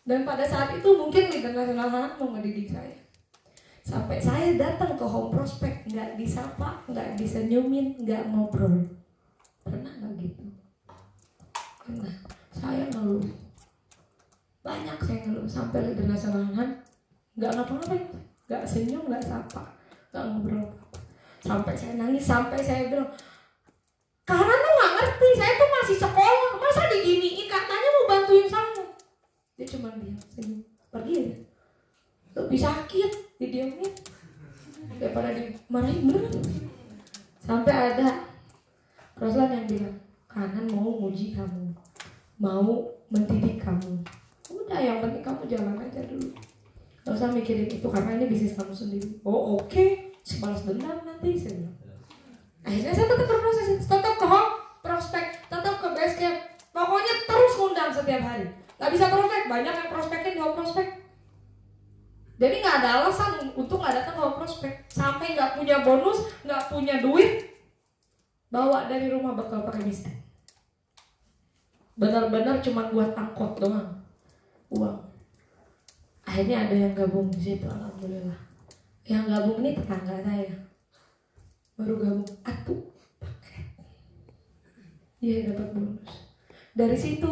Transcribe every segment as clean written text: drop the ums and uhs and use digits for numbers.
Dan pada saat itu mungkin leader nasional anak mau ngedidik saya. Sampai saya datang ke Home Prospect, nggak disapa, nggak disenyumin, nggak ngobrol. Pernah nggak gitu? Pernah. Saya ngeluh. Banyak saya ngeluh. Sampai leader nasional anak nggak ngapa-ngapain, nggak senyum, nggak sapa, nggak ngobrol. Sampai saya nangis, sampai saya bilang, karena tuh nggak ngerti, saya tuh masih sekolah, masa diginiin, katanya mau bantuin saya. Dia cuma diam, senyum, pergi aja. Lebih sakit didiamin daripada dimarahin, beneran. Sampai ada Roslan yang bilang, Kanan mau nguji kamu, mau mendidik kamu. Udah, yang penting kamu jalan aja dulu, gak usah mikirin itu karena ini bisnis kamu sendiri. Oh oke, sebalas dendam nanti saya bilang. Akhirnya saya tetap berproses, tetap ke Home Prospect, tetap ke base camp. Pokoknya terus ngundang setiap hari. Gak bisa prospek, banyak yang prospekin di Home Prospect. Jadi gak ada alasan untuk gak datang ke Home Prospect. Sampai gak punya bonus, gak punya duit, bawa dari rumah bekal pakai bisnis. Benar-benar cuma buat angkot doang, uang. Akhirnya ada yang gabung di situ, alhamdulillah. Yang gabung ini tetangga saya. Baru gabung, atuh paket. Dia dapat bonus. Dari situ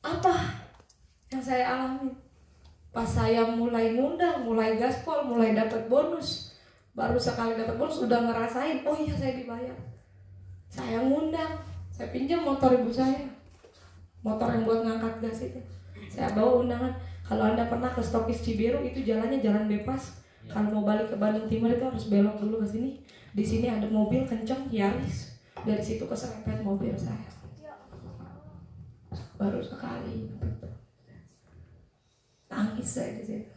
apa yang saya alami? Pas saya mulai ngundang, mulai gaspol, mulai dapat bonus. Baru sekali dapat bonus udah ngerasain, oh iya saya dibayar. Saya ngundang, saya pinjam motor ibu saya. Motor yang buat ngangkat gas itu. Saya bawa undangan. Kalau Anda pernah ke Stokis Cibiru, itu jalannya jalan bebas. Kalau mau balik ke Bandung Timur itu harus belok dulu ke sini. Di sini ada mobil kencang Yaris. Dari situ keserempet mobil saya. Baru sekali. Nangis saya di situ.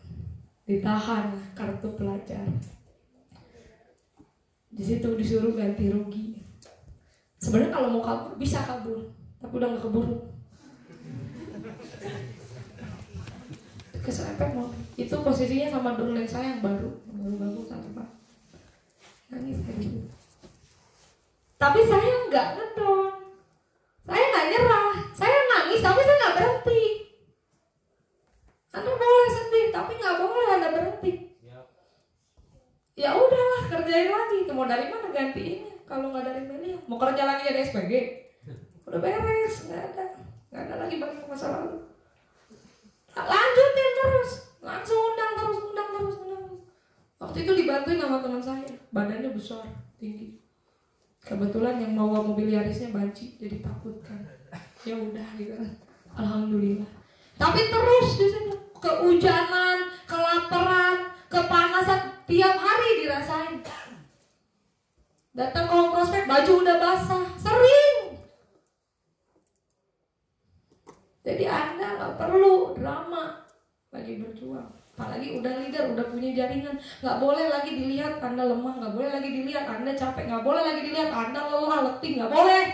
Ditahan kartu pelajar. Di situ disuruh ganti rugi. Sebenarnya kalau mau kabur bisa kabur, tapi udah nggak keburu. Keserempet mobil. Itu posisinya sama downline saya yang baru bangun satu pak. Nangis kayak gitu. Tapi saya nggak ngedon, saya nggak nyerah, saya nangis tapi saya nggak berhenti. Anda boleh sedih, tapi nggak boleh Anda berhenti. Ya udahlah, kerjain lagi. Mau dari mana gantiinnya? Kalau nggak dari Melia, mau kerja lagi jadi SPG, udah beres, nggak ada lagi bagi masa lalu. Lanjutin terus, langsung undang terus. Waktu itu dibantuin sama teman saya, badannya besar, tinggi. Kebetulan yang bawa mobil Yarisnya banci, jadi takut kan. Ya udah gitu. Alhamdulillah. Tapi terus di situ kehujanan, kelaparan, kepanasan tiap hari dirasain. Datang ke Home Prospect, baju udah basah, sering. Jadi Anda nggak perlu drama lagi berjuang. Apalagi udah leader, udah punya jaringan. Nggak boleh lagi dilihat Anda lemah, nggak boleh lagi dilihat Anda capek, nggak boleh lagi dilihat Anda lelah, letih, nggak boleh.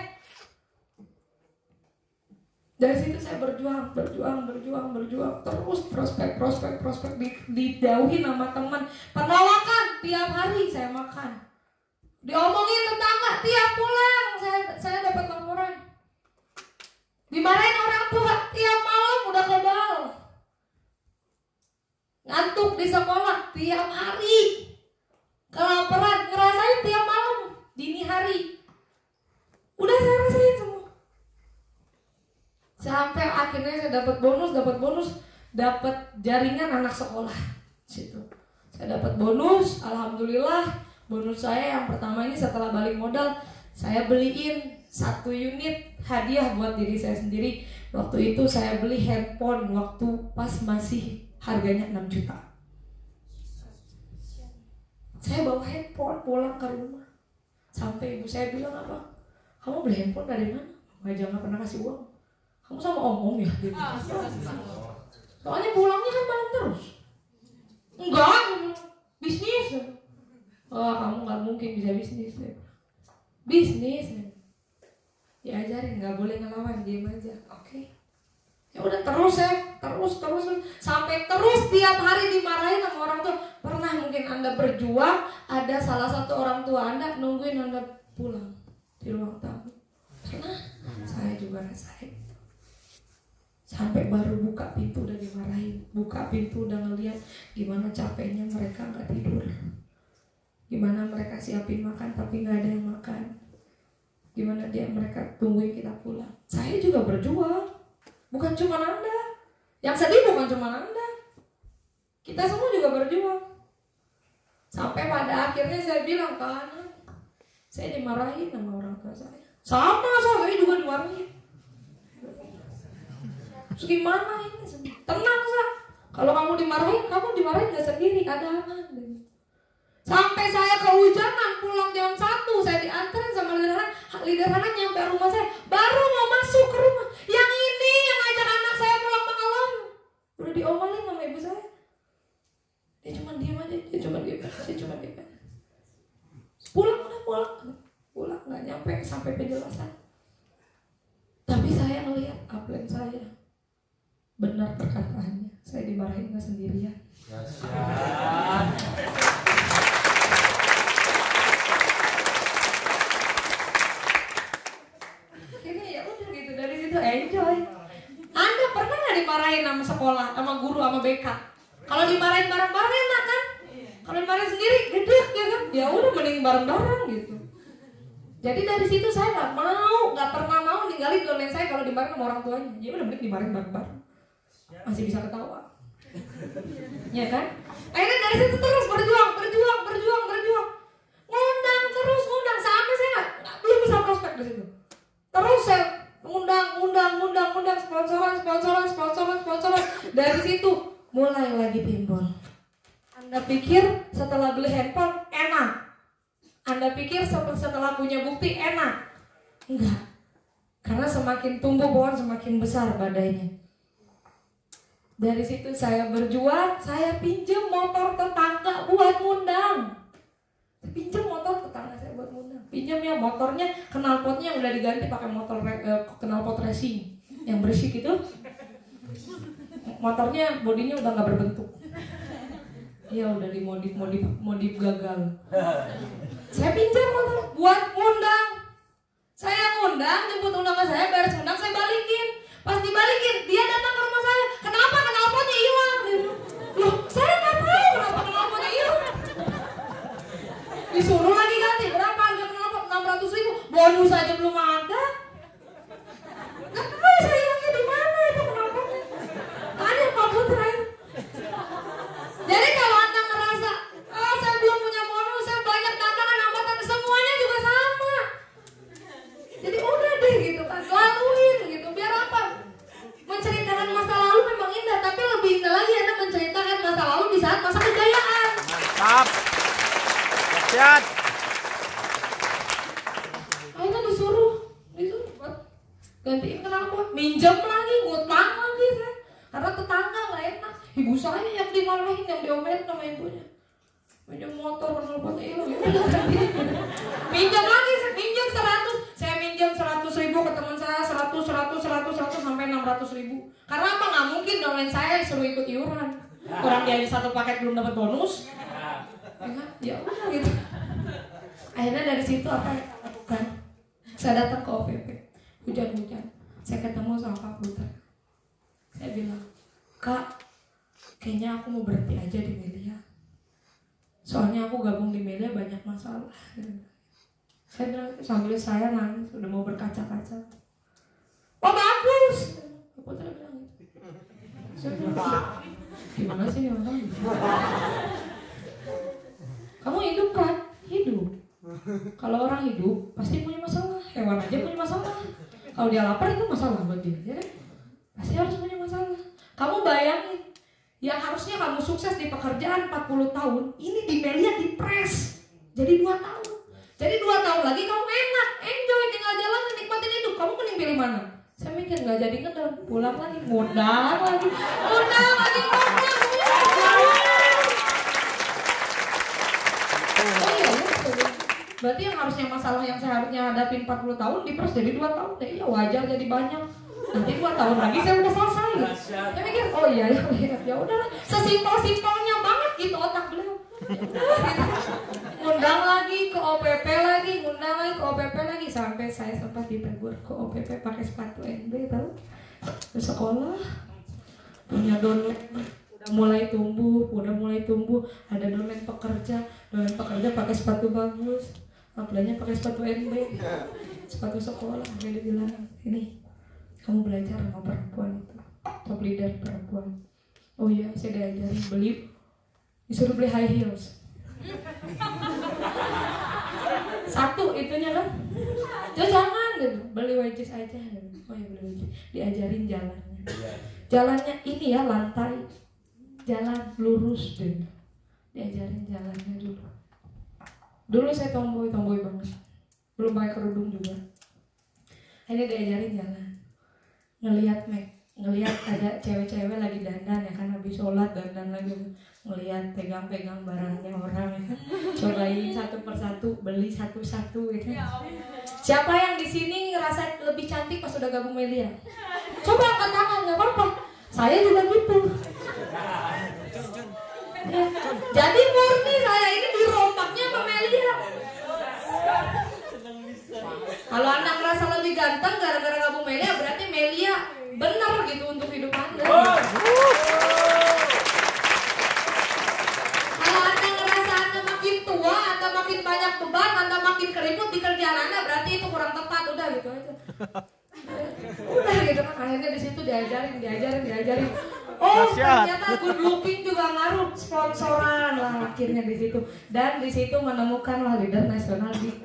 Dari situ saya berjuang. Terus prospek dijauhin sama teman. Penolakan tiap hari saya makan. Diomongin tetangga tiap pulang saya dapat laporan. Dimarahin orang tua tiap malam udah kebal. Ngantuk di sekolah tiap hari. Kelaparan ngerasain tiap malam, dini hari. Udah saya rasain semua. Sampai akhirnya saya dapat bonus, dapat jaringan anak sekolah. Situ. Saya dapat bonus, alhamdulillah. Bonus saya yang pertama ini setelah balik modal, saya beliin 1 unit hadiah buat diri saya sendiri. Waktu itu saya beli handphone waktu pas masih harganya 6 juta. Saya bawa handphone pulang ke rumah. Sampai ibu saya bilang, apa? Kamu beli handphone dari mana? Aja nggak pernah kasih uang. Kamu sama om ya? Gitu. Soalnya pulangnya kan malam terus. Enggak, bisnis. Oh, kamu nggak mungkin bisa bisnis. Bisnis. Diajarin nggak boleh ngelawan, diam aja. Oke. Ya udah terus sampai terus tiap hari dimarahin sama orang tua. Pernah mungkin Anda berjuang, ada salah satu orang tua Anda nungguin Anda pulang di ruang tamu. Pernah? Saya juga rasain. Sampai baru buka pintu udah dimarahin, buka pintu udah ngeliat gimana capeknya mereka nggak tidur, gimana mereka siapin makan tapi nggak ada yang makan, gimana mereka tungguin kita pulang. Saya juga berjuang, bukan cuma Anda yang sedih, bukan cuma Anda, kita semua juga berjuang. Sampai pada akhirnya saya bilang ke anak, saya dimarahin sama orang tua saya. Sama saya juga dimarahin. Terus gimana ini? Tenang Sa, kalau kamu dimarahin gak sendiri, ada aman. Sampai saya kehujanan pulang jam 1, saya diantarin sama leader anak nyampe rumah saya, baru mau masuk ke rumah, yang ini yang ngajak anak saya pulang malam. Udah diomelin sama ibu saya. Dia cuma diam aja, saya cuma diam. Pulang nggak nyampe sampai penjelasan. Tapi saya ngelihat upline saya, benar perkataannya, saya dimarahin nggak sendirian. Ini ya udah gitu, dari situ enjoy. Anda pernah nggak dimarahin sama sekolah, sama guru, sama BK? Kalau dimarahin bareng-bareng enak kan? Kalau dimarahin sendiri gede ya kan? Ya udah mending bareng-bareng gitu. Jadi dari situ saya nggak pernah mau ninggalin domain saya kalau dimarahin sama orang tuanya. Ya udah mending dimarahin bareng-bareng. Masih bisa ketawa. Ya kan? Akhirnya dari situ terus berjuang. Ngundang sampai saya belum bisa prospek di situ. Terus saya ngundang sponsoran. Dari situ mulai lagi timbul. Anda pikir setelah beli handphone enak? Anda pikir setelah punya bukti enak? Enggak. Karena semakin tumbuh pohon semakin besar badainya. Dari situ saya berjuang, saya pinjam motor tetangga buat ngundang. Pinjam motor tetangga saya buat ngundang. Pinjam ya motornya, knalpotnya yang udah diganti pakai motor knalpot racing yang berisik itu. Motornya bodinya udah nggak berbentuk. Ya udah dimodif gagal. Saya pinjam motor buat ngundang. Saya ngundang, jemput undangan saya, beres ngundang saya balikin. Pas dibalikin, dia datang ke rumah saya. Kenapa knalpotnya hilang? Loh, saya nggak tahu kenapa knalpotnya hilang. Disuruh lagi ganti, berapa harga knalpot? 600.000. Bonus aja belum ada. Nggak tahu saya hilangnya di mana itu knalpotnya. Tanya Pak Putra itu. Jadi kalau Anda ngerasa, saya belum punya bonus, saya banyak tantangan, hambatan, semuanya juga sama. Jadi udah deh gitu kan, laluin gitu. Biar apa? Menceritakan masa lalu memang indah, tapi lebih indah lagi Anda menceritakan masa lalu di saat masa kejayaan. Mantap. Siap. Akhirnya disuruh buat gantiin knalpot, minjem lagi, ngutang lagi saya. Karena tetangga nggak enak. Ibu saya yang dimarahin, yang diomelin sama ibunya. Minjem motor, knalpotnya hilang. Minjem lagi, minjem 100. Saya minjem 100.000 ke teman saya, 100 sampai 600.000. Karena apa? Nggak mungkin domain saya suruh ikut iuran. Orang dia satu paket belum dapat bonus. Ya udah gitu. Akhirnya dari situ apa yang saya lakukan? Saya datang ke OPP, hujan-hujan. Saya ketemu sama Pak Putra. Saya bilang, Kak, kayaknya aku mau berhenti aja di Melia. Soalnya aku gabung di Melia banyak masalah. Saya bilang, sambil saya nangis, udah mau berkaca-kaca. Oh bagus. Pak Putra bilang gitu. Saya bilang, gimana sih nih orang? Kamu hidup kan? Hidup. Kalau orang hidup pasti punya masalah. Hewan aja punya masalah. Kalau dia lapar itu masalah buat dia, ya kan? Pasti harus punya masalah. Kamu bayangin, yang harusnya kamu sukses di pekerjaan 40 tahun, ini di Melia dipres jadi 2 tahun. Jadi 2 tahun lagi kamu enak, enjoy, tinggal jalan, nikmatin hidup. Kamu mending pilih mana? Saya mikir nggak jadi ngedon, pulang lagi, ngundang lagi. Oh iya, berarti yang harusnya masalah yang saya harusnya hadapi 40 tahun dipres jadi 2 tahun. Iya wajar jadi banyak. Nanti 2 tahun lagi saya udah selesai. Saya mikir, oh iya ya udahlah. Sesimpel-simpelnya banget gitu otak beliau. Ngundang lagi ke OPP lagi, ngundang lagi ke OPP lagi, sampai saya sempat ditegur ke OPP pakai sepatu NB tahu. Di sekolah punya dolen, udah mulai tumbuh, ada dolen pekerja pakai sepatu bagus, apalagi pakai sepatu NB, sepatu sekolah. Dia bilang, ini kamu belajar sama perempuan itu, top leader perempuan. Oh iya, saya diajarin disuruh beli high heels. Satu itunya kan, jangan beli wedges aja. Oh ya beli wedges, diajarin jalannya ini ya, lantai, jalan lurus deh, diajarin jalannya dulu saya tomboy banget, belum pakai kerudung juga. Ini diajarin jalan, ngelihat ada cewek-cewek lagi dandan ya kan, habis sholat dandan lagi, ngelihat pegang-pegang barangnya orang ya kan, cobain satu persatu, beli satu-satu ya kan. Siapa yang di sini ngerasa lebih cantik pas udah gabung Melia? Coba angkat tangan, nggak apa-apa. Saya juga gitu. Ya. Jadi murni saya ini dirombaknya sama Melia. Kalau Anda ngerasa lebih ganteng gara-gara gabung Melia, berarti Melia benar gitu untuk hidup Anda. Kalau Anda ngerasa Anda makin tua, Anda makin banyak beban, Anda makin keriput di kerjaan Anda, berarti itu kurang tepat. Udah gitu aja. Udah gitu kan, akhirnya di situ diajarin. Oh ternyata good looking juga ngaruh, sponsoran lah akhirnya di situ. Dan di situ menemukanlah leader nasional Dik.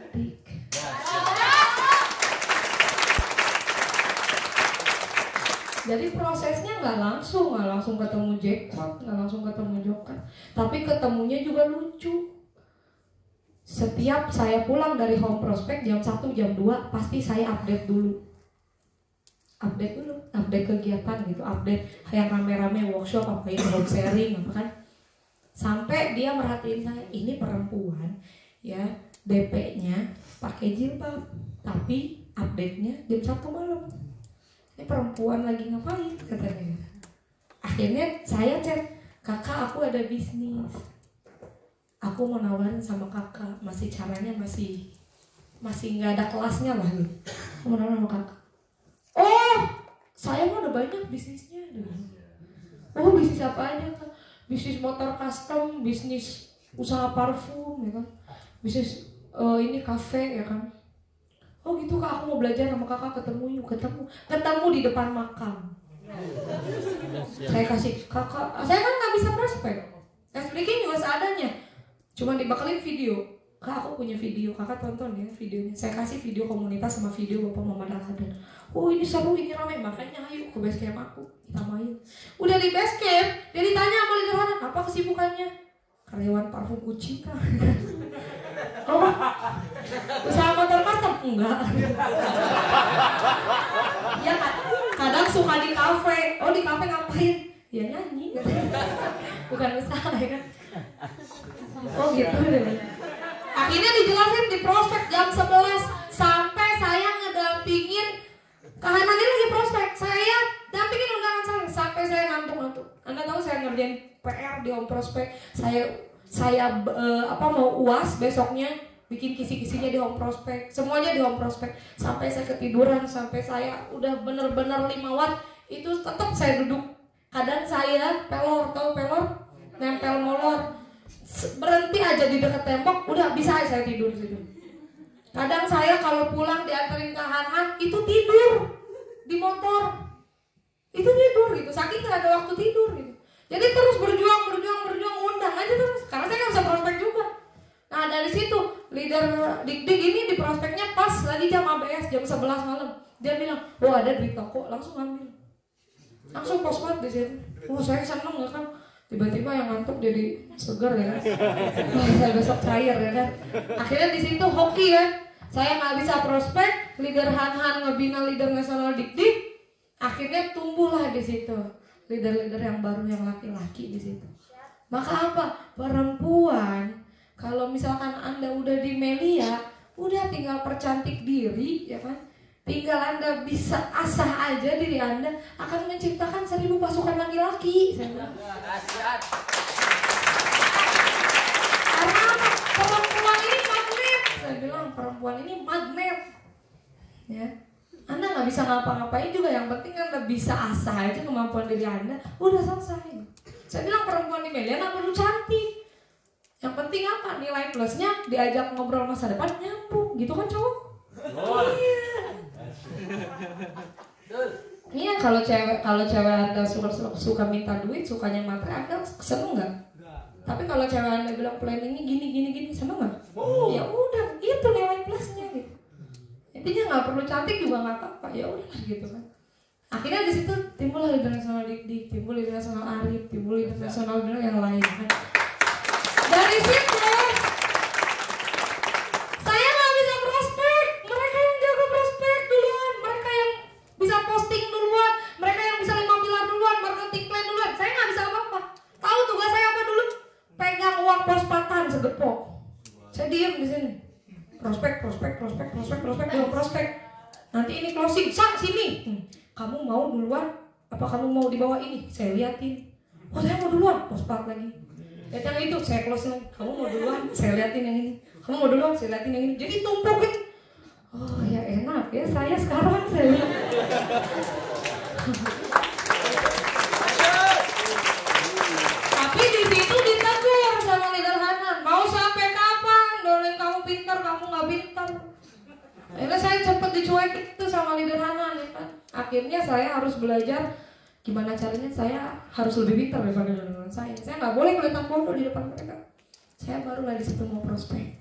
Jadi prosesnya nggak langsung ketemu jackpot, nggak langsung ketemu joker, tapi ketemunya juga lucu. Setiap saya pulang dari home prospect jam 1, jam 2 pasti saya update kegiatan gitu, update yang rame-rame workshop, apa ini home sharing apa kan. Sampai dia merhatiin saya, ini perempuan ya, DP-nya pakai jilbab, tapi update-nya jam 1 malam. Ini perempuan lagi ngapain katanya. Akhirnya saya chat, kakak aku ada bisnis, aku mau nawarin sama kakak, caranya masih nggak ada kelasnya lah gitu. Aku mau nawarin sama kakak. Oh saya mau udah banyak bisnisnya. Oh bisnis apa aja kak? Bisnis motor custom, bisnis usaha parfum ya kan, bisnis ini kafe ya kan. Oh gitu kak, aku mau belajar sama kakak, ketemu di depan makam. Saya kasih kakak, saya kan nggak bisa prospek, speaking juga seadanya, cuma dibakalin video. Kak aku punya video, kakak tonton ya videonya. Saya kasih video komunitas sama video bapak mama Daladan. Oh ini seru, ini ramai, makanya ayo ke base camp aku, kita main. Udah di base camp, dia ditanya sama leader Hanan, apa kesibukannya? Karyawan parfum kucing kak. Oh, usaha motor custom? Enggak. Ya kan, kadang suka di kafe. Oh di kafe ngapain? Ya nyanyi. Bukan usaha ya kan. Oh gitu deh. Akhirnya dijelasin di prospek jam 11 sampai saya ngedampingin Kahanan ini lagi prospek. Saya dampingin undangan saya sampai saya ngantuk. Anda tahu saya ngerjain PR di home prospek. Saya mau UAS besoknya, bikin kisi-kisinya di home prospek, semuanya di home prospek. Sampai saya ketiduran, sampai saya udah bener-bener 5 watt itu tetap saya duduk. Kadang saya pelor, tahu pelor? Nempel molor. Berhenti aja di dekat tembok, udah bisa saya tidur situ. Kadang saya kalau pulang dianterin ke Han itu tidur di motor, itu tidur gitu, saking nggak ada waktu tidur gitu. Jadi terus berjuang, undang aja terus, karena saya nggak bisa prospek juga. Nah dari situ leader Dik ini di prospeknya pas lagi jam ABS jam 11 malam, dia bilang, oh ada di toko, langsung ambil, langsung postmat di situ. Oh saya seneng ya kan. Tiba-tiba yang ngantuk jadi segar ya kan. Saya besok cair ya kan. Akhirnya di situ hoki kan. Saya nggak bisa prospek, leader Han ngebina leader nasional Dik. Akhirnya tumbuhlah di situ leader-leader yang baru yang laki-laki di situ. Maka apa? Perempuan kalau misalkan Anda udah di Melia, udah tinggal percantik diri ya kan. Tinggal Anda bisa asah aja diri Anda akan menciptakan 1000 pasukan laki-laki. Karena apa? Perempuan ini magnet. Saya bilang perempuan ini magnet. Ya. Anda nggak bisa ngapa-ngapain juga, yang penting Anda bisa asah aja kemampuan diri Anda, udah selesai. Saya bilang perempuan di media nggak perlu cantik, yang penting apa, nilai plusnya diajak ngobrol masa depan nyambung, gitu kan cowok? Iya. Iya, kalau cewek Anda suka minta duit, sukanya materi, Anda seneng nggak? Tapi kalau cewek Anda bilang planningnya gini, seneng nggak? Ya udah, itu nilai plusnya gitu. Intinya nggak perlu cantik juga nggak apa-apa, ya udah gitu kan. Akhirnya di situ timbul leader nasional Dik-Dik, timbul leader nasional Arif, timbul leader nasional yang lain kan. Dari situ saya nggak bisa prospek, mereka yang jago prospek duluan, mereka yang bisa posting duluan, mereka yang bisa 5 pilar duluan, marketing plan duluan. Saya nggak bisa apa-apa. Tahu tugas saya apa dulu? Pegang uang pospatan segepok. Saya diem di sini. Prospek, belum prospek. Nanti ini closing, sini. Kamu mau duluan? Apa kamu mau di bawah ini? Saya liatin. Oh, saya mau duluan, pospat lagi. Yang itu saya close lagi. Kamu mau duluan? Saya liatin yang ini. Kamu mau duluan? Saya liatin yang ini. Jadi tumpukin. Oh ya enak ya, saya sekarang saya lihat. Tapi di situ ditegur sama leader Hanan. Mau sampai kapan? Dolen kamu pintar, kamu nggak pintar. Akhirnya saya cepet dicuekin itu sama leader Hanan ya kan. Akhirnya saya harus belajar gimana caranya saya harus lebih pintar daripada teman saya. Saya nggak boleh kelihatan bodoh di depan mereka. Saya barulah di situ mau prospek.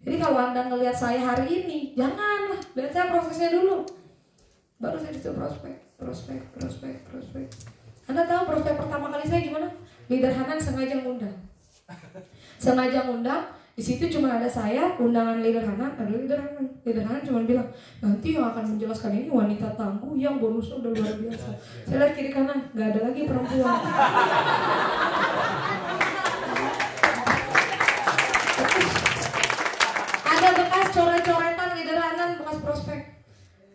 Jadi kalau Anda ngelihat saya hari ini, janganlah, lihat saya prosesnya dulu. Baru saya disitu prospek. Anda tahu prospek pertama kali saya gimana? Leader Hanan sengaja ngundang. Di situ cuma ada saya, undangan leader Hanan, ada leader Hanan. Leader Hanan cuma bilang, nanti yang akan menjelaskan ini wanita tangguh yang bonusnya udah luar biasa. Saya lihat kiri kanan, nggak ada lagi perempuan. Ada bekas coret-coretan leader Hanan, bekas prospek.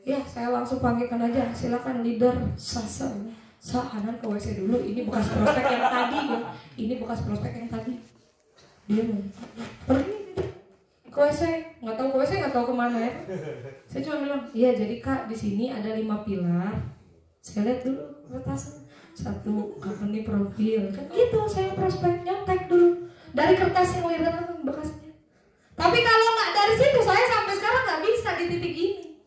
Ya, saya langsung panggilkan aja, silakan leader Sasa. Hanan ke WC dulu, ini bekas prospek yang tadi ya. Ini bekas prospek yang tadi. Dia pergi ke WC, nggak tahu kemana ya. Saya cuma bilang, iya jadi Kak di sini ada 5 pilar. Saya lihat dulu kertasnya, 1 company profil, kan gitu. Saya prospek nyontek dulu dari kertas yang leader bekasnya. Tapi kalau nggak dari situ, saya sampai sekarang nggak bisa di titik ini.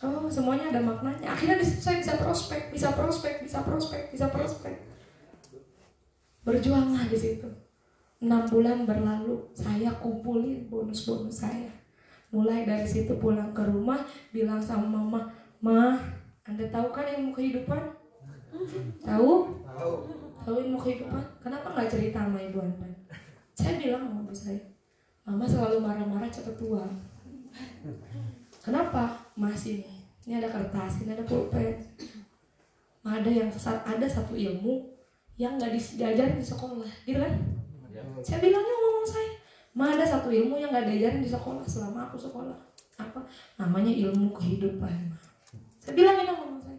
Oh, semuanya ada maknanya. Akhirnya di situ saya bisa prospek. Berjuanglah di situ. 6 bulan berlalu, saya kumpulin bonus-bonus saya. Mulai dari situ pulang ke rumah, bilang sama mama, "Ma, Anda tahu kan ilmu kehidupan?" Tahu ilmu kehidupan? Kenapa nggak cerita sama ibu Anda? Saya bilang sama ibu saya, "Mama selalu marah-marah cepet tua." Kenapa? Masih nih. Ini ada kertas, ini ada pulpen. Ada satu ilmu yang nggak diajarin di sekolah, gitu kan? Saya bilangnya ngomong saya, ada satu ilmu yang nggak diajarin di sekolah selama aku sekolah. Apa? Namanya ilmu kehidupan. Saya bilang ini ngomong saya.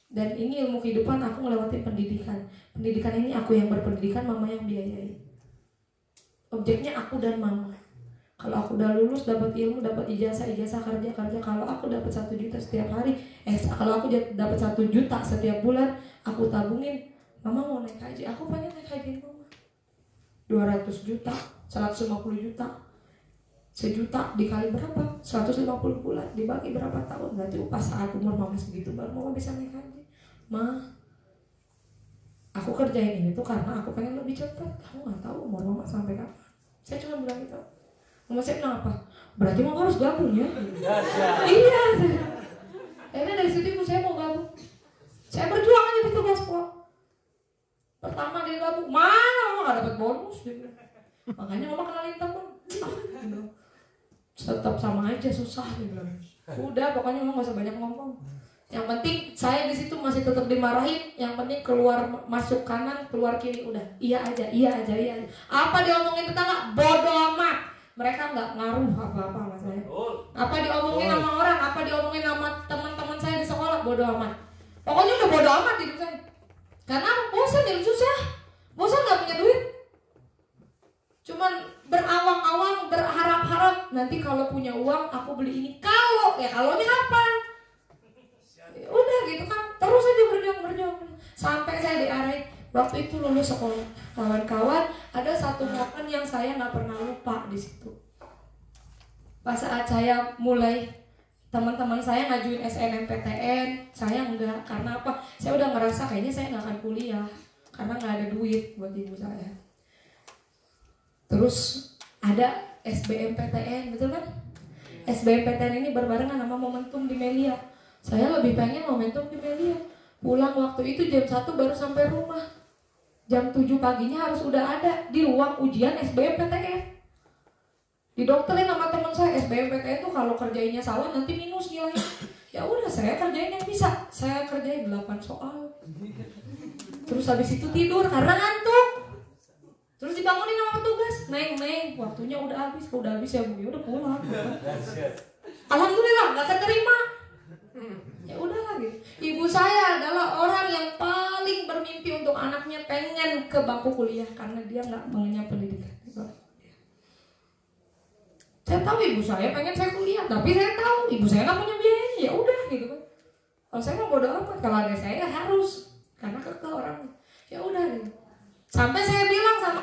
Dan ini ilmu kehidupan aku ngelewatin pendidikan. Pendidikan ini aku yang berpendidikan, mama yang biayai. Objeknya aku dan mama. Kalau aku udah lulus, dapat ilmu, dapat ijazah kerja. Kalau aku dapat 1 juta setiap hari, kalau aku dapat 1 juta setiap bulan, aku tabungin. Mama mau naik haji, aku pengen naik haji mama. 200 juta, 150 juta, 1 juta dikali berapa? 150 bulan, dibagi berapa tahun? Berarti pas saat umur mama segitu baru mama bisa naik haji. Ma, aku kerjain ini tuh karena aku pengen lebih cepat. Kamu nggak tahu umur mama sampai kapan. Saya cuma bilang gitu. Mama saya bilang apa? Berarti mama harus gabung ya? Iya. Akhirnya dari situ ibu saya mau gabung. Saya berjuang aja di tugas kok. Pertama dia gabung, mana mama gak dapet bonus dia bilang. Makanya mama kenalin temen. Tetap sama aja susah dia bilang. Udah pokoknya mama gak usah banyak ngomong. Yang penting saya di situ masih tetap dimarahin. Yang penting keluar masuk kanan, keluar kiri udah. Iya aja. Apa diomongin tetangga? Bodoh amat. Mereka nggak ngaruh apa-apa sama saya. Apa diomongin sama orang? Apa diomongin sama teman-teman saya di sekolah? Bodoh amat. Pokoknya udah bodoh amat hidup saya. Karena bosan hidup susah. Bosan nggak punya duit. Cuman berawang-awang, berharap-harap nanti kalau punya uang aku beli ini. Kalau ya kalaunya kapan? Ya udah gitu kan, terus aja berjuang. Sampai saya diarahin. Waktu itu lulus sekolah, kawan-kawan, ada satu momen yang saya nggak pernah lupa di situ. Pas saat saya mulai, teman-teman saya ngajuin SNMPTN, saya enggak. Karena apa? Saya udah ngerasa kayaknya saya nggak akan kuliah karena nggak ada duit buat ibu saya. Terus ada SBMPTN, betul kan? SBMPTN ini berbarengan sama momentum di Melia. Saya lebih pengen momentum di Melia. Pulang waktu itu jam 1 baru sampai rumah. Jam 7 paginya harus udah ada di ruang ujian SBMPTN. Didokterin sama teman saya, SBMPTN tuh kalau kerjainnya salah nanti minus nilainya. Ya udah, saya kerjain yang bisa. Saya kerjain 8 soal. Terus habis itu tidur karena ngantuk. Terus dibangunin sama petugas, Neng, waktunya udah habis ya Bu, ya udah pulang. Alhamdulillah nggak keterima. Ya udahlah gitu. Ibu saya adalah orang yang paling bermimpi untuk anaknya pengen ke bangku kuliah karena dia nggak mengenyam pendidikan. Saya tahu ibu saya pengen saya kuliah, tapi saya tahu ibu saya nggak punya biayanya. Ya udah gitu kan. Kalau saya mau bodo amat, kalau ada saya harus karena kekeh orang. Ya udah gitu. Sampai saya bilang sama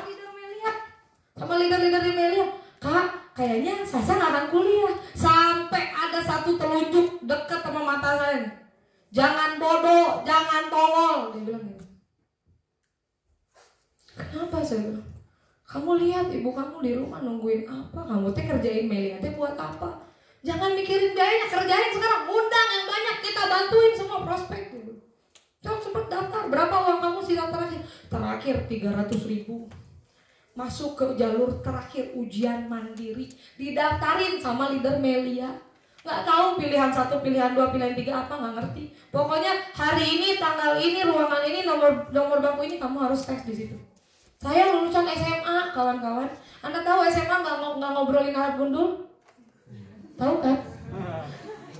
leader di Melia, Kak, kayaknya Sasa nggak akan kuliah. Sampai ada satu telunjuk dekat sama mata saya. Jangan bodoh, jangan tolol, dia bilang gitu. Kenapa saya bilang? Kamu lihat ibu kamu di rumah nungguin apa? Kamu teh kerjain Melia teh buat apa? Jangan mikirin biayanya, kerjain sekarang. Undang yang banyak, kita bantuin semua prospek gitu. Coba cepat daftar. Berapa uang kamu sisa terakhir? Terakhir 300.000. Masuk ke jalur terakhir ujian mandiri, didaftarin sama leader Melia. Nggak tahu pilihan 1, pilihan 2, pilihan 3 apa, nggak ngerti. Pokoknya hari ini, tanggal ini, ruangan ini, nomor bangku ini kamu harus tes di situ. Saya lulusan SMA, kawan-kawan. Anda tahu SMA nggak ngobrolin alat gundul? Tahu kan?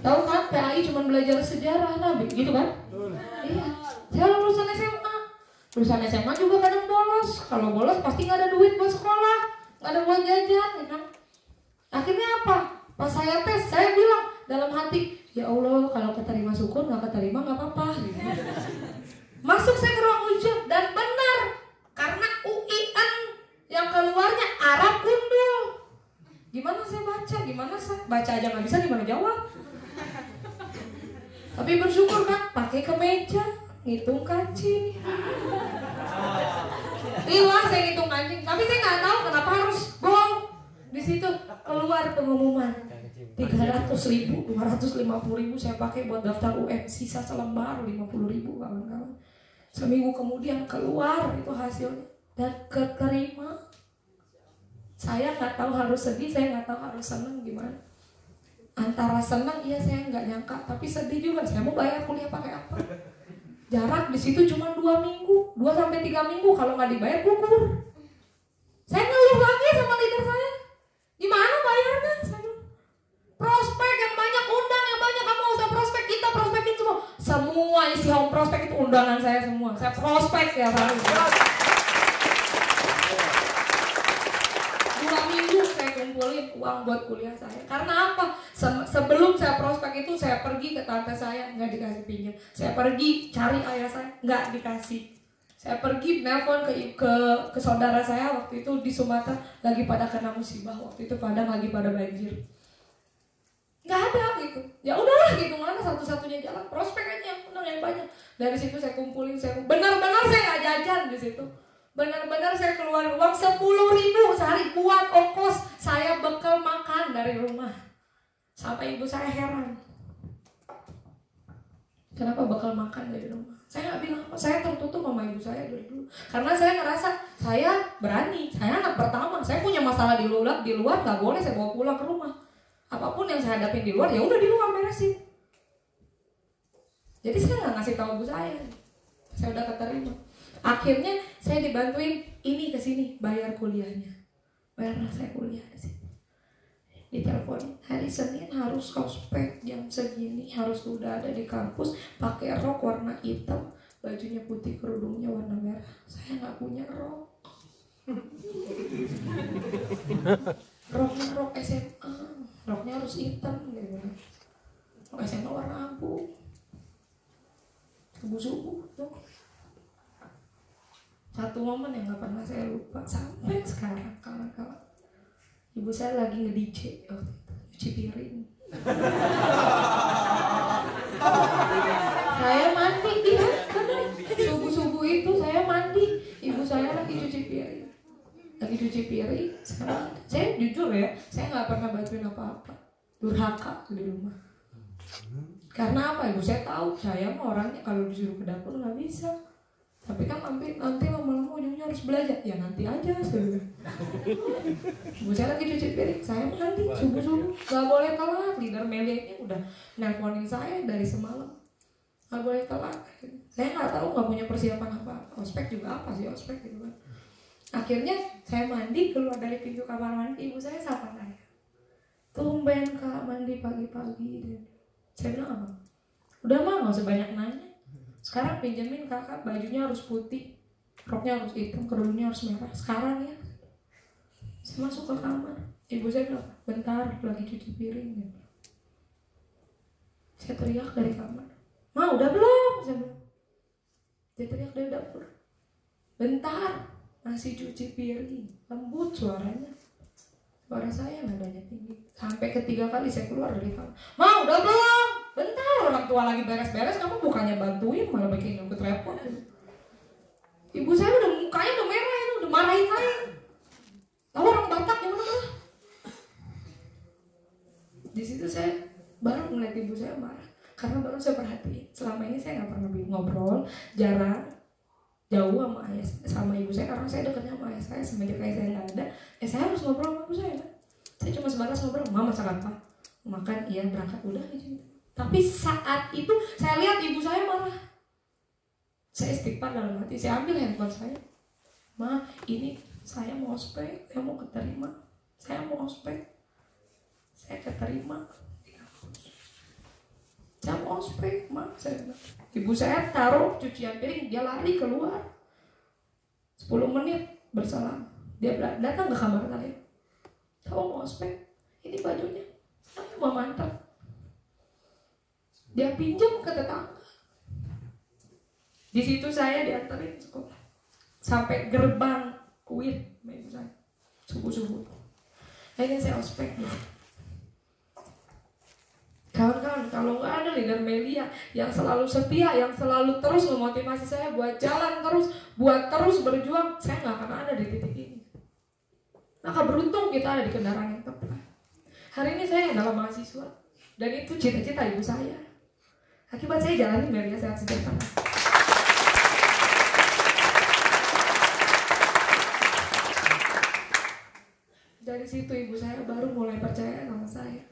Tahu kan? PAI cuma belajar sejarah, Nabi, gitu kan? Iya. Saya lulusan SMA. Lulusan SMA juga kadang bolos. Kalau bolos pasti nggak ada duit buat sekolah, nggak ada buat jajan, gitu. Akhirnya apa? Pas saya tes, saya bilang dalam hati, ya Allah, kalau keterima syukur, nggak keterima nggak apa-apa. Masuk saya ke ruang ujian dan benar, karena UIN yang keluarnya Arab gundul. Gimana saya baca? Gimana saya baca aja nggak bisa, gimana jawab? Tapi bersyukur kan, pakai kemeja, ngitung kancing. Lila saya ngitung kancing, tapi saya nggak tahu kenapa harus bohong. Di situ keluar pengumuman 300.000, 250.000 saya pakai buat daftar UN, sisa selembar 50.000 kawan-kawan. Seminggu kemudian keluar itu hasilnya dan keterima. Saya nggak tahu harus sedih, saya nggak tahu harus senang gimana. Antara senang, iya saya nggak nyangka, tapi sedih juga. Saya mau bayar kuliah pakai apa? Jarak di situ cuma 2 minggu, 2-3 minggu. Kalau nggak dibayar gugur. Saya ngeluh lagi sama leader saya. Gimana bayarnya? Saya prospek yang banyak, undang yang banyak. Kamu nggak usah prospek, kita prospekin semua. Semua isi home prospek itu undangan saya semua. Saya prospek ya Pak. 2 minggu saya kumpulin uang buat kuliah saya. Karena apa? Sebelum saya prospek itu saya pergi ke tante saya, nggak dikasih pinjam. Saya pergi cari ayah saya, nggak dikasih. Saya pergi nelpon ke saudara saya waktu itu di Sumatera, lagi pada kena musibah. Waktu itu Padang lagi pada banjir. Nggak ada gitu. Ya udahlah gitu, mana satu-satunya jalan prospek aja yang undang yang banyak. Dari situ saya kumpulin, benar-benar saya nggak jajan di situ. Benar-benar saya keluar uang 10.000 sehari buat ongkos saya bekal makan dari rumah. Sampai ibu saya heran. Kenapa bekal makan dari rumah? Saya nggak bilang apa, saya tertutup sama ibu saya dari dulu. Karena saya ngerasa saya berani, saya anak pertama, saya punya masalah di luar nggak boleh saya bawa pulang ke rumah. Apapun yang saya hadapin di luar, ya udah di luar beresin. Jadi saya nggak ngasih tahu ibu saya udah keterima. Akhirnya saya dibantuin ini ke sini bayar kuliahnya, bayarlah saya kuliah di sini. Diteleponin hari Senin harus prospek jam segini, harus udah ada di kampus, pakai rok warna hitam, bajunya putih, kerudungnya warna merah. Saya nggak punya rok. Roknya rok SMA, roknya harus hitam gitu. subuh-subuh tuh. Satu momen yang gak pernah saya lupa sampai sekarang, kawan-kawan. Ibu saya lagi nge-DJ waktu itu, cuci piring. Saya mandi, dia subuh-subuh itu saya mandi, ibu saya lagi cuci piring. Saya jujur ya, saya nggak pernah bantuin apa-apa, durhaka di rumah. Karena apa? Ibu saya tahu saya mah orangnya kalau disuruh ke dapur nggak bisa. Tapi kan nanti lama-lama ujungnya harus belajar. Ya nanti aja sebenarnya. Ibu saya lagi cuci piring, saya mandi subuh-subuh, nggak boleh telat. Leader Melia ini udah nelponin saya dari semalam, nggak boleh telat. Saya nggak tahu, nggak punya persiapan apa-apa. Ospek juga apa sih ospek gitu kan. Akhirnya saya mandi, keluar dari pintu kamar mandi, ibu saya sapa saya. Tumben Kak mandi pagi-pagi. Saya bilang apa? Udah mah nggak usah banyak nanya. Sekarang pinjemin kakak bajunya harus putih, roknya harus hitam, kerudungnya harus merah. Sekarang ya. Saya masuk ke kamar. Ibu saya bilang, bentar lagi cuci piring. Gitu. Saya teriak dari kamar. Ma udah belum? Saya bilang. Dia teriak dari dapur. Bentar. Masih cuci piring, lembut suaranya. Suara saya nadanya tinggi. Sampai ketiga kali saya keluar dari kamar. Ma udah belum? Bentar, orang tua lagi beres-beres, kamu bukannya bantuin malah bikin ikut repot. Ibu saya udah mukanya udah merah, itu udah marahin saya. Tahu orang Batak gimana lah? Di situ saya baru ngeliat ibu saya marah, karena baru saya perhatiin. Selama ini saya nggak pernah ngobrol, jarang. Jauh sama ibu saya karena saya dekatnya sama ayah saya. Semenjak ayah saya nggak ada, saya harus ngobrol sama ibu saya kan? Saya cuma sebatas ngobrol, mama masak apa? Makan, iya berangkat udah gitu. Tapi saat itu saya lihat ibu saya marah. Saya istighfar dalam hati, saya ambil handphone saya. Ma, ini saya mau ospek, saya mau keterima. Saya mau ospek, saya keterima. Saya mau ospek, ma, saya bilang. Ibu saya taruh cucian piring, dia lari keluar 10 menit berselang. Dia datang ke kamar saya. Kamu mau ospek? Ini bajunya, saya mau mantap. Dia pinjam ke tetangga. Di situ saya diantarin sekolah sampai gerbang UIN, ibu saya subuh-subuh. Akhirnya saya ospek gitu. Kawan-kawan, kalau nggak ada leader Melia yang selalu setia, yang selalu terus memotivasi saya buat jalan terus, buat terus berjuang, saya nggak akan ada di titik ini. Maka beruntung kita ada di kendaraan yang tepat. Hari ini saya adalah mahasiswa, dan itu cita-cita ibu saya. Akibat saya jalani Melia Sehat Sejahtera. Dari situ ibu saya baru mulai percaya sama saya.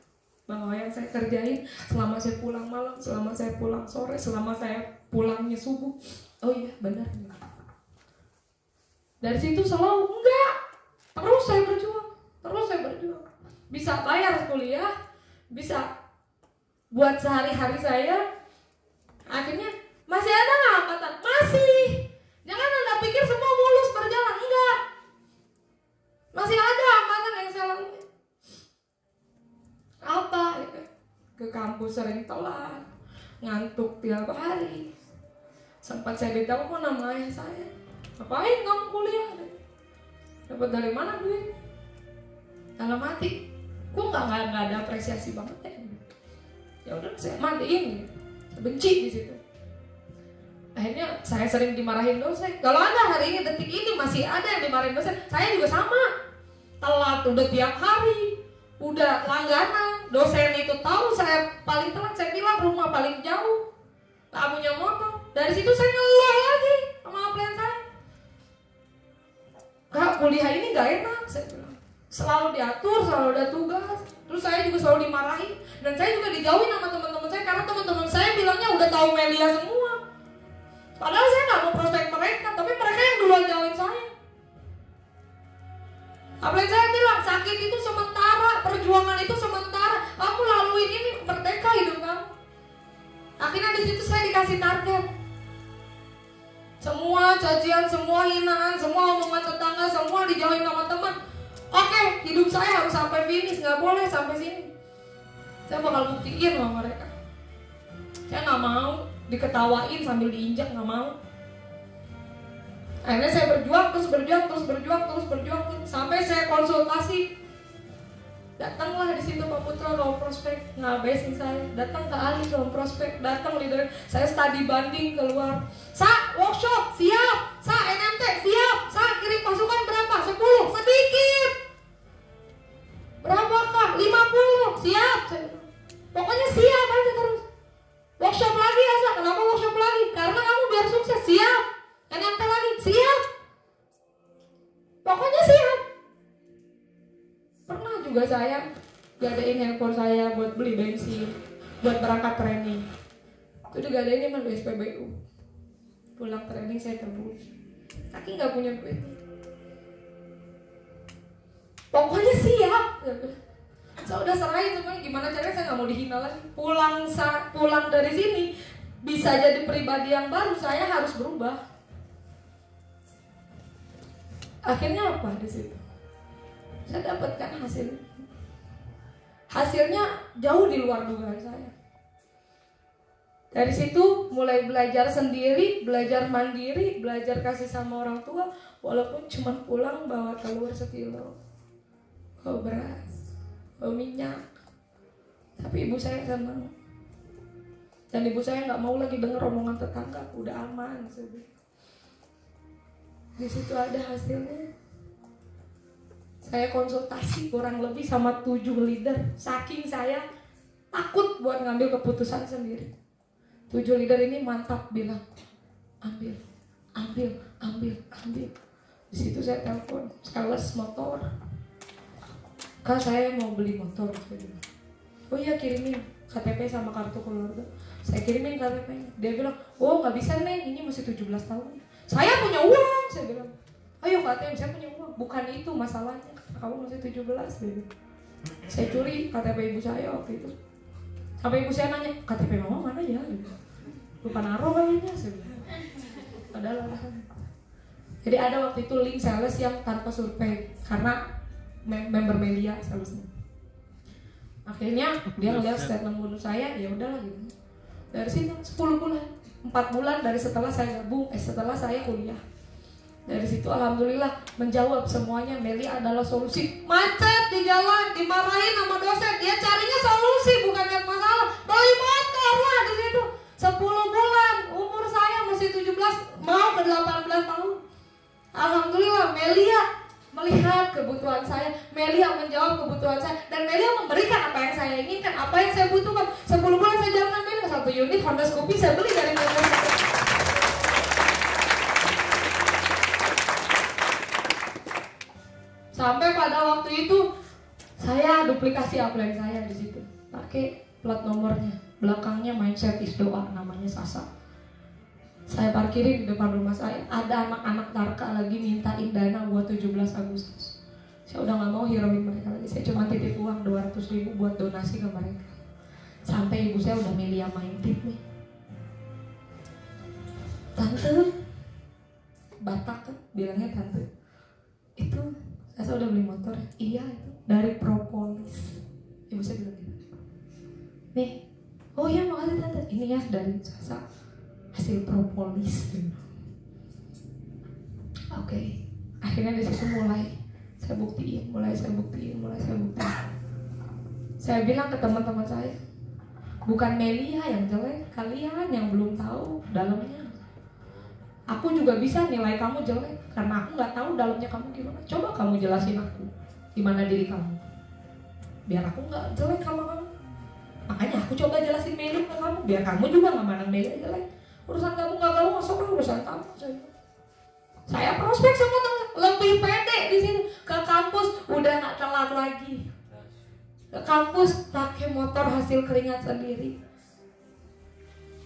Bahwa yang saya kerjain selama saya pulang malam, selama saya pulang sore, selama saya pulangnya subuh, oh iya benar. Dari situ selalu enggak, terus saya berjuang, bisa bayar kuliah, bisa buat sehari-hari saya. Akhirnya masih ada nggak angkatan? Masih. Jangan Anda pikir semua mulus berjalan, enggak. Masih ada angkatan yang saya lalui. Apa gitu. Ke kampus sering telat, ngantuk tiap hari. Sempat saya ditelepon sama ayah saya, ngapain kamu kuliah? Dapat dari mana duit? Dalam hati, kok nggak ada apresiasi banget ya? Ya udah saya matiin, saya benci di situ. Akhirnya saya sering dimarahin dosen. Kalau Anda hari ini detik ini masih ada yang dimarahin dosen, saya juga sama. Telat udah tiap hari, udah langganan. Dosen itu tahu saya paling telat, saya bilang rumah paling jauh, tak punya motor. Dari situ saya ngeluh lagi sama apelian saya. Kak, kuliah ini gak enak, saya bilang. Selalu diatur, selalu ada tugas. Terus saya juga selalu dimarahin. Dan saya juga dijauhin sama teman-teman saya, karena teman-teman saya bilangnya udah tahu Melia semua. Padahal saya gak mau prospek mereka, tapi mereka yang duluan jauhin saya. Apalagi saya bilang, sakit itu sementara, perjuangan itu sementara. Kamu laluin ini, merdeka hidup kamu. Akhirnya di situ saya dikasih target. Semua cacian, semua hinaan, semua omongan tetangga, semua dijauhin sama teman. Oke, hidup saya harus sampai finish, nggak boleh sampai sini. Saya bakal buktiin sama mereka. Saya nggak mau diketawain sambil diinjak, nggak mau. Akhirnya saya berjuang sampai saya konsultasi. Datanglah di situ Pak Putra ke Home Prospect, ngabesin saya. Datang ke Ali ke Home Prospect, datang leader. Saya studi banding keluar. Sa, workshop siap. Sa, NMT siap. Sa, kirim pasukan berapa? 10, sedikit. Berapakah? 50, siap. Pokoknya siap aja terus. Workshop lagi ya Sa, kenapa workshop lagi? Karena kamu biar sukses, siap. NMT lagi, siap. Pokoknya siap. Pernah juga saya gadain handphone saya buat beli bensin, buat berangkat training. Itu digadain sama SPBU. Pulang training saya tebus. Saking nggak punya duit. Pokoknya siap. Saya udah serahin semuanya. Gimana caranya saya nggak mau dihina lagi. Pulang dari sini bisa jadi pribadi yang baru. Saya harus berubah. Akhirnya apa di situ? Saya dapatkan hasilnya jauh di luar dugaan saya. Dari situ mulai belajar sendiri, belajar mandiri, belajar kasih sama orang tua, walaupun cuma pulang bawa telur sekilo, bawa beras, bawa minyak. Tapi ibu saya senang. Dan ibu saya nggak mau lagi dengar omongan tetangga, udah aman. Di situ ada hasilnya. Saya konsultasi kurang lebih sama 7 leader. Saking saya takut buat ngambil keputusan sendiri. 7 leader ini mantap bilang, ambil. Di situ saya telepon sales motor. Kak, saya mau beli motor. Oh iya, kirimin KTP sama kartu keluarga. Saya kirimin KTP-nya. Dia bilang, oh nggak bisa Neng, ini masih 17 tahun. Saya punya uang, saya bilang. Ayo KTP, saya punya uang. Bukan itu masalahnya, kamu masih 17 deh. Saya curi KTP ibu saya waktu itu. Sampai ibu saya nanya, KTP mama mana ya? Lupa naruh kayaknya. Padahal jadi ada waktu itu link sales yang tanpa survei karena member media salesnya. Akhirnya dia ngeliat statement bonus saya, ya udahlah gitu. Dari situ 10 bulan, 4 bulan dari setelah saya gabung, setelah saya kuliah. Dari situ alhamdulillah menjawab semuanya. Meli adalah solusi. Macet di jalan, dimarahin sama dosen, dia carinya solusi bukan yang masalah. Beli motor lah di situ. 10 bulan, umur saya masih 17 mau ke 18 tahun. Alhamdulillah Melia melihat kebutuhan saya, Melia menjawab kebutuhan saya, dan Melia memberikan apa yang saya inginkan, apa yang saya butuhkan. 10 bulan saya jalankan Melia, 1 unit Honda Scoopy saya beli dari Melia. Sampai pada waktu itu saya duplikasi upline saya di situ, pakai plat nomornya, belakangnya mindset is doa, namanya Sasa. Saya parkirin di depan rumah saya, ada anak-anak Tarka lagi mintain dana buat 17 Agustus. Saya udah gak mau hirauin mereka lagi, saya cuma titip uang 200.000 buat donasi ke mereka. Sampai ibu saya udah Melia main tip nih. Tante, Batak kan bilangnya tante, itu saya udah beli motor. Iya, itu dari Propolis. Ibu saya bilang gitu. Nih, oh iya makasih tante. Ini ya dari Sasa, hasil Propolis. Oke. Akhirnya dari situ mulai saya buktiin. Saya bilang ke teman-teman saya, bukan Melia yang jelek, kalian yang belum tahu dalamnya. Aku juga bisa nilai kamu jelek karena aku nggak tahu dalamnya kamu gimana. Coba kamu jelasin aku gimana diri kamu, biar aku nggak jelek sama kamu. Makanya aku coba jelasin Meli ke kamu, biar kamu juga nggak mandang Meli jelek. Urusan kamu nggak kamu masuk ke urusan kamu. Saya prospek sama teman, lebih pede di sini. Ke kampus udah nggak telat lagi. Ke kampus pakai motor hasil keringat sendiri.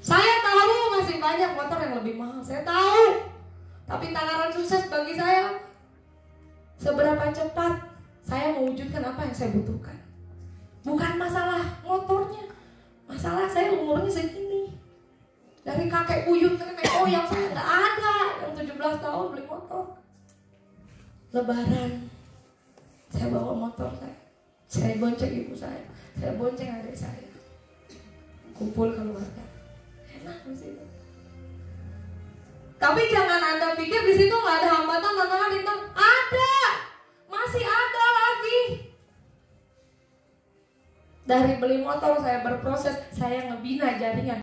Saya tahu masih banyak motor yang lebih mahal, saya tahu. Tapi takaran sukses bagi saya, seberapa cepat saya mewujudkan apa yang saya butuhkan. Bukan masalah motornya, masalah saya umurnya segini. Dari kakek buyut ke nenek moyang saya nggak ada yang 17 tahun beli motor. Lebaran, saya bawa motor saya bonceng ibu saya bonceng adik saya, kumpul keluarga. Enak di situ. Tapi jangan Anda pikir di situ nggak ada hambatan, tantangan itu ada, masih ada lagi. Dari beli motor saya berproses, saya ngebina jaringan.